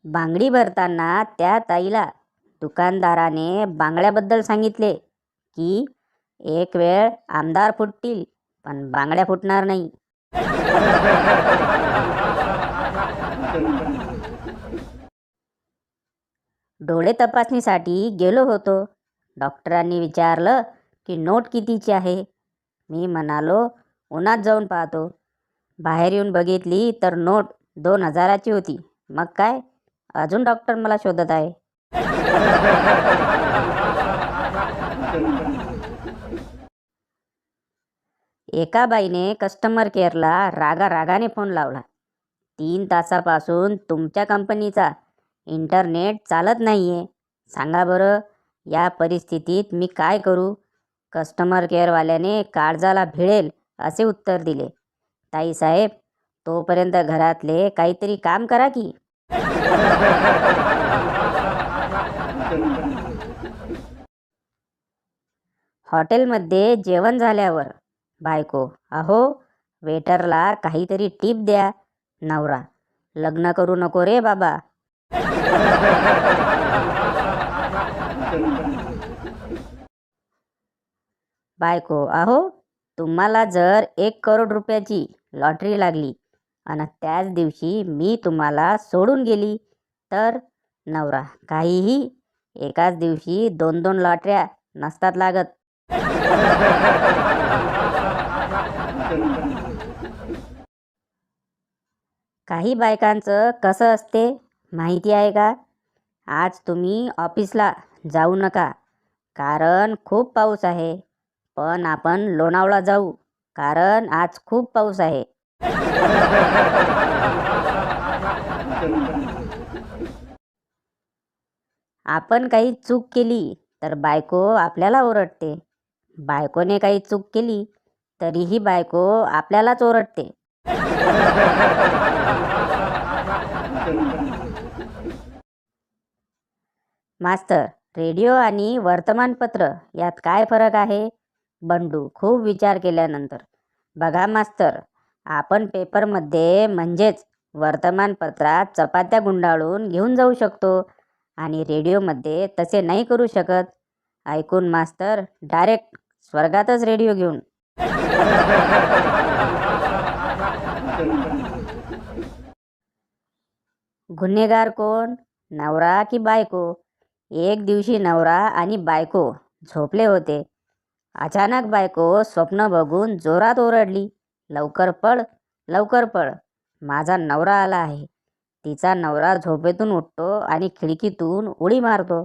बांगडी भरताना त्या ताईला दुकानदाराने बांगड्याबद्दल सांगितले की एक वेळ आमदार फुटतील पण बांगड्या फुटणार नाही. डोळे तपासणीसाठी गेलो होतो. डॉक्टरांनी विचारलं की नोट कितीची आहे. मी म्हणालो उन्हात जाऊन पाहतो. बाहेर येऊन बघितली तर नोट 2000ची होती. मग काय, अजून डॉक्टर मला शोधत आहे. एका बाईने कस्टमर केअरला रागाने फोन लावला. 3 तासापासून तुमच्या कंपनीचा इंटरनेट चालत नाही आहे. सांगा बरं, या परिस्थितीत मी काय करू. कस्टमर केअरवाल्याने काळजाला भिडेल असे उत्तर दिले. ताईसाहेब, तोपर्यंत घरातले काहीतरी काम करा की. हॉटेलमध्ये जेवण झाल्यावर बायको, अहो वेटरला काहीतरी टीप द्या. नवरा, लग्न करू नको रे बाबा. बायको, अहो तुम्हाला जर 1 करोड रुपयाची लॉटरी लागली आणि त्याच दिवशी मी तुम्हाला सोडून गेली तर. नवरा, काहीही, एकाच दिवशी 2-2 लॉटऱ्या नसतात लागत. काही बायकांचं कसं असते माहिती आहे का. आज तुम्ही ऑफिसला जाऊ नका कारण खूप पाऊस आहे, पण आपण लोणावळा जाऊ कारण आज खूप पाऊस आहे. आपण काही चूक केली तर बायको आपल्याला ओरडते. बायकोने काही चूक केली तरीही बायको आपल्यालाच ओरडते. मास्तर, रेडिओ आणि वर्तमानपत्र यात काय फरक आहे. बंडू खूप विचार केल्यानंतर, बघा मास्तर, आपण पेपरमध्ये म्हणजेच वर्तमानपत्रात चपात्या गुंडाळून घेऊन जाऊ शकतो आणि रेडिओमध्ये तसे नाही करू शकत. ऐकून मास्तर डायरेक्ट स्वर्गातच रेडिओ घेऊन. गुन्हेगार कोण, नवरा की बायको. एक दिवशी नवरा आणि बायको झोपले होते. अचानक बायको स्वप्न बघून जोरात ओरडली, लवकर पळ, लवकर पळ, माझा नवरा आला आहे. तिचा नवरा झोपेतून उठतो आणि खिडकीतून उडी मारतो.